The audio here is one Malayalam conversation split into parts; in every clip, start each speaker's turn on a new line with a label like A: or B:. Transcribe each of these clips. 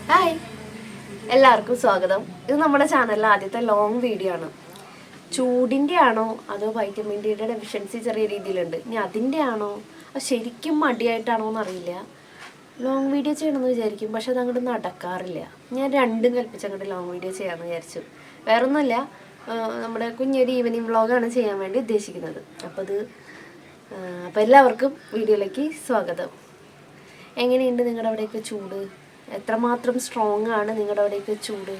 A: ഹായ്, എല്ലാവർക്കും സ്വാഗതം. ഇത് നമ്മുടെ ചാനലിലെ ആദ്യത്തെ ലോങ് വീഡിയോ ആണ്. ചൂടിൻ്റെ ആണോ അതോ വൈറ്റമിൻ ഡിയുടെ ഡെഫിഷ്യൻസി ചെറിയ രീതിയിലുണ്ട്, ഇനി അതിൻ്റെ ആണോ അത് ശരിക്കും മടിയായിട്ടാണോ എന്നറിയില്ല. ലോങ് വീഡിയോ ചെയ്യണമെന്ന് വിചാരിക്കും, പക്ഷെ അത് അങ്ങോട്ട് നടക്കാറില്ല. ഞാൻ രണ്ടും കൽപ്പിച്ച് അങ്ങോട്ട് ലോങ് വീഡിയോ ചെയ്യാമെന്ന് വിചാരിച്ചു. വേറൊന്നുമില്ല, നമ്മുടെ കുഞ്ഞൊരു ഈവനിങ് വ്ളോഗാണ് ചെയ്യാൻ വേണ്ടി ഉദ്ദേശിക്കുന്നത്. അപ്പോൾ എല്ലാവർക്കും വീഡിയോയിലേക്ക് സ്വാഗതം. എങ്ങനെയുണ്ട് നിങ്ങളുടെ അവിടെയൊക്കെ ചൂട്? എത്രമാത്രം സ്ട്രോങ് ആണ് നിങ്ങളുടെ അവിടെയൊക്കെ ചൂട്?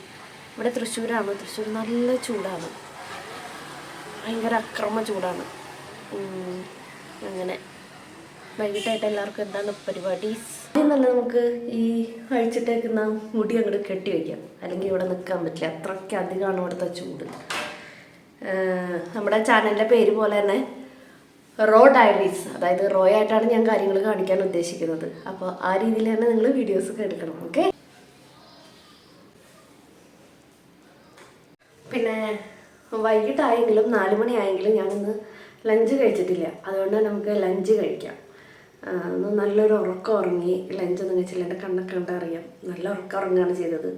A: ഇവിടെ തൃശ്ശൂരാണ്. തൃശ്ശൂർ നല്ല ചൂടാണ്, ഭയങ്കര അക്രമ ചൂടാണ്. അങ്ങനെ വൈകിട്ടായിട്ട് എല്ലാവർക്കും എന്താണ് പരിപാടി? നല്ല നമുക്ക് ഈ അഴിച്ചിട്ടേക്കുന്ന മുടി അങ്ങോട്ട് കെട്ടി വയ്ക്കാം, അല്ലെങ്കിൽ ഇവിടെ നിൽക്കാൻ പറ്റില്ല, അത്രയ്ക്ക് അധികമാണ് ഇവിടുത്തെ ചൂട്. നമ്മുടെ ചാനലിൻ്റെ പേര് പോലെ തന്നെ റോ ഡയറീസ്, അതായത് റോ ആയിട്ടാണ് ഞാൻ കാര്യങ്ങൾ കാണിക്കാൻ ഉദ്ദേശിക്കുന്നത്. അപ്പോൾ ആ രീതിയിൽ തന്നെ നിങ്ങൾ വീഡിയോസൊക്കെ എടുക്കണം. ഓക്കെ. പിന്നെ വൈകിട്ടായെങ്കിലും 4 മണിയായെങ്കിലും ഞാനിന്ന് ലഞ്ച് കഴിച്ചിട്ടില്ല. അതുകൊണ്ട് നമുക്ക് ലഞ്ച് കഴിക്കാം. നല്ലൊരു ഉറക്കം ഉറങ്ങി, ലഞ്ചൊന്നും കഴിച്ചില്ല. എൻ്റെ കണ്ണൊക്കെ കണ്ടാൽ അറിയാം, നല്ല ഉറക്കം ഉറങ്ങുകയാണ് ചെയ്തത്.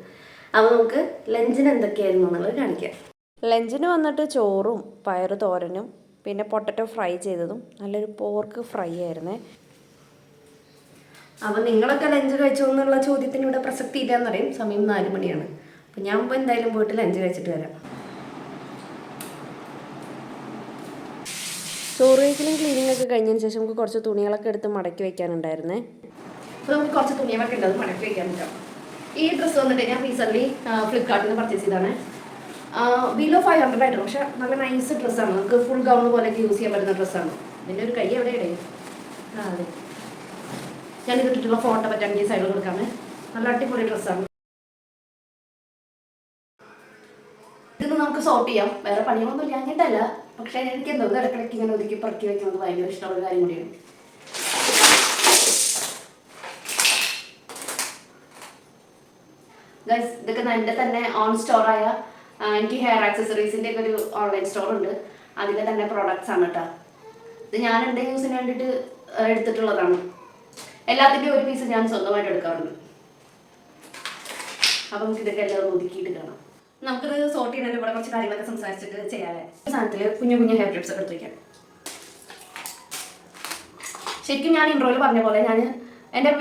A: അപ്പോൾ നമുക്ക് ലഞ്ചിന് എന്തൊക്കെയായിരുന്നു എന്നുള്ളത് കാണിക്കാം. ലഞ്ചിന് വന്നിട്ട് ചോറും പയറ് തോരനും പിന്നെ പൊട്ടറ്റോ ഫ്രൈ ചെയ്തതും നല്ലൊരു പോർക്ക് ഫ്രൈ ആയിരുന്നേ. അപ്പോൾ നിങ്ങളൊക്കെ ലഞ്ച് കഴിച്ചോ എന്നുള്ള ചോദ്യത്തിന് ഇവിടെ പ്രസക്തി ഇല്ലയെന്ന് പറയും. സമയം 4 മണിയാണ്. അപ്പം ഞാൻ ഇപ്പോൾ എന്തായാലും പോയിട്ട് ലഞ്ച് കഴിച്ചിട്ട് വരാം. ചോറ് കഴിക്കലും ക്ലീനിങ് ഒക്കെ കഴിഞ്ഞതിന് ശേഷം നമുക്ക് കുറച്ച് തുണികളൊക്കെ എടുത്ത് മടക്കി വയ്ക്കാനുണ്ടായിരുന്നേ. അപ്പോൾ നമുക്ക് കുറച്ച് തുണികളൊക്കെ ഉണ്ട്, അത് മടക്കി വയ്ക്കാൻ പറ്റാം. ഈ ഡ്രസ്സ് വന്നിട്ട് ഞാൻ റീസെൻ്റ്ലി ഫ്ലിപ്കാർട്ടിൽ നിന്ന് പർച്ചേസ് ചെയ്താണ്. ബിലോ 500 ആയിട്ട്, പക്ഷെ നല്ല നൈസ് ഡ്രസ്സാണ്. നമുക്ക് ഫുൾ ഗൗൺ പോലെയൊക്കെ യൂസ് ചെയ്യാൻ പറ്റുന്ന ഡ്രസ്സാണ്. ഇതിൻ്റെ ഒരു കൈ എവിടെ ഇടയും. അതെ, ഞാൻ ഇതിട്ടിട്ടുള്ള ഫോട്ടോ പറ്റാൻ ഈ സൈഡിൽ കൊടുക്കാമേ. നല്ല അടിപൊളി ഡ്രസ്സാണ്. ഇതൊന്ന് നമുക്ക് സോർട്ട് ചെയ്യാം. വേറെ പണികളൊന്നും ഇല്ലാഞ്ഞിട്ടല്ല, പക്ഷേ എനിക്ക് എന്തോ ഇടയ്ക്കിടയ്ക്ക് ഇങ്ങനെ ഒതുക്കി പറക്കി വയ്ക്കുന്നത് ഭയങ്കര ഇഷ്ടമുള്ള കാര്യം കൂടിയാണ്. ഗൈസ്, ഇതൊക്കെ എൻ്റെ തന്നെ ഓൺ സ്റ്റോറായ, എനിക്ക് ഹെയർ ആക്സസറീസിൻ്റെ ഒക്കെ ഒരു ഓൺലൈൻ സ്റ്റോർ ഉണ്ട്. അതിൻ്റെ തന്നെ പ്രോഡക്റ്റ്സ് ആണ് കേട്ടോ. ഇത് ഞാൻ എൻ്റെ യൂസിന് വേണ്ടിയിട്ട് എടുത്തിട്ടുള്ളതാണ്. എല്ലാത്തിൻ്റെയും ഒരു പീസ് ഞാൻ സ്വന്തമായിട്ട് എടുക്കാറുണ്ട്. അപ്പം നമുക്ക് ഇതൊക്കെ എല്ലാം ഒതുക്കിയിട്ട് കാണാം. നമുക്കിത് സോർട്ട് ചെയ്യുന്നതിന് ഇവിടെ കുറച്ച് കാര്യങ്ങളൊക്കെ സംസാരിച്ചിട്ട് ചെയ്യാമല്ലേ. സാധനത്തിൽ കുഞ്ഞു കുഞ്ഞു ഹെയർ ക്ലിപ്സ് ഒക്കെ എടുത്ത് വയ്ക്കാം. ശരിക്കും ഞാൻ ഇൻട്രോയിൽ പറഞ്ഞ പോലെ ഞാൻ എൻ്റെ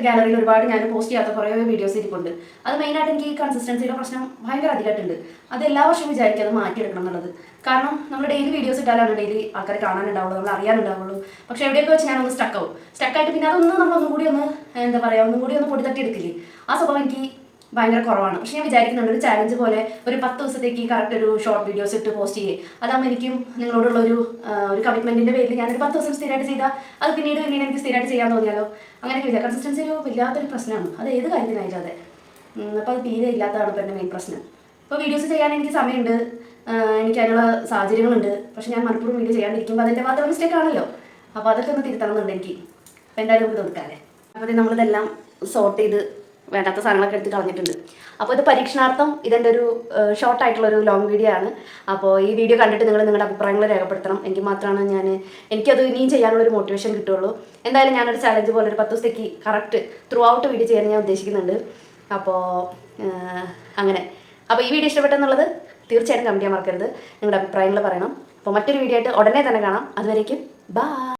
A: ഗാലറിയിൽ ഒരുപാട് ഞാൻ പോസ്റ്റ് ചെയ്യാത്ത കുറേ വീഡിയോസ് ഇരിപ്പുണ്ട്. അത് മെയിനായിട്ട് എനിക്ക് ഈ കൺസിസ്റ്റൻസിയുടെ പ്രശ്നം ഭയങ്കര അധികമായിട്ടുണ്ട്. അത് എല്ലാ വർഷവും വിചാരിക്കുക അത് മാറ്റിയെടുക്കണം എന്നുള്ളത്. കാരണം നമ്മൾ ഡെയിലി വീഡിയോസ് ഇട്ടാലാണ് ഡെയിലി ആൾക്കാർ കാണാനുണ്ടാവുള്ളൂ, നമ്മൾ അറിയാനുണ്ടാവുള്ളൂ. പക്ഷേ എവിടെയൊക്കെ വെച്ച് ഞാനൊന്ന് സ്റ്റക്കായിട്ട് പിന്നെ അതൊന്നും നമ്മളൊന്നും കൂടി എന്താ പറയുക, ഒന്നും കൂടി പൊടി തട്ടി എടുക്കില്ലേ, ആ സ്വഭാവം എനിക്ക് ഭയങ്കര കുറവാണ്. പക്ഷെ ഞാൻ വിചാരിക്കുന്നുണ്ട് ഒരു ചാലഞ്ച് പോലെ ഒരു 10 ദിവസത്തേക്ക് കറക്റ്റ് ഒരു ഷോർട്ട് വീഡിയോസ് ഇട്ട് പോസ്റ്റ് ചെയ്യേ. അതാകുമ്പോൾ എനിക്കും നിങ്ങളോടുള്ള ഒരു കമ്മിറ്റ്മെൻറ്റിൻ്റെ പേരിൽ ഞാനൊരു 10 ദിവസം സ്ഥിരമായിട്ട് ചെയ്താൽ അത് പിന്നീട് എനിക്ക് സ്ഥിരമായിട്ട് ചെയ്യാൻ തോന്നിയാലോ. അങ്ങനെയൊക്കെ വിചാരിക്കും. കൺസിസ്റ്റൻസി ഒരു വല്ലാത്തൊരു പ്രശ്നമാണ്, അത് ഏത് കാര്യത്തിനായിട്ട്. അതെ, അപ്പോൾ അത് തീരെ ഇല്ലാത്തതാണ് ഇപ്പോൾ എൻ്റെ മെയിൻ പ്രശ്നം. ഇപ്പോൾ വീഡിയോസ് ചെയ്യാൻ എനിക്ക് സമയമുണ്ട്, എനിക്ക് അതിനുള്ള സാഹചര്യങ്ങളുണ്ട്. പക്ഷെ ഞാൻ മനഃപൂർവ്വം വീഡിയോ ചെയ്യാണ്ടിരിക്കുമ്പോൾ അതിൻ്റെ മാത്രം മിസ്റ്റേക്ക് ആണല്ലോ. അപ്പോൾ അതൊക്കെ ഒന്ന് തിരുത്തണമെന്നുണ്ട് എനിക്ക്. അപ്പോൾ എന്തായാലും നമുക്ക് തീർക്കാമല്ലേ. അപ്പോൾ നമ്മളിതെല്ലാം സോർട്ട് ചെയ്ത് വേണ്ടാത്ത സാധനങ്ങളൊക്കെ എടുത്ത് കളഞ്ഞിട്ടുണ്ട്. അപ്പോൾ ഇത് പരീക്ഷണാർത്ഥം ഇതെൻ്റെ ഒരു ഷോർട്ടായിട്ടുള്ളൊരു ലോങ് വീഡിയോ ആണ്. അപ്പോൾ ഈ വീഡിയോ കണ്ടിട്ട് നിങ്ങൾ നിങ്ങളുടെ അഭിപ്രായങ്ങൾ രേഖപ്പെടുത്തണം. എങ്കിൽ മാത്രമാണ് എനിക്കത് ഇനിയും ചെയ്യാനുള്ളൊരു മോട്ടിവേഷൻ കിട്ടുള്ളൂ. എന്തായാലും ഞാനൊരു ചാലഞ്ച് പോലെ ഒരു 10 ദിവസത്തേക്ക് കറക്റ്റ് ത്രൂ ഔട്ട് വീഡിയോ ചെയ്യാൻ ഞാൻ ഉദ്ദേശിക്കുന്നുണ്ട്. അപ്പോൾ അങ്ങനെ. അപ്പോൾ ഈ വീഡിയോ ഇഷ്ടപ്പെട്ടെന്നുള്ളത് തീർച്ചയായിട്ടും കമൻറ്റ് ചെയ്യാൻ മറക്കരുത്. നിങ്ങളുടെ അഭിപ്രായങ്ങൾ പറയണം. അപ്പോൾ മറ്റൊരു വീഡിയോ ആയിട്ട് ഉടനെ തന്നെ കാണാം. അതുവരേക്കും ബൈ.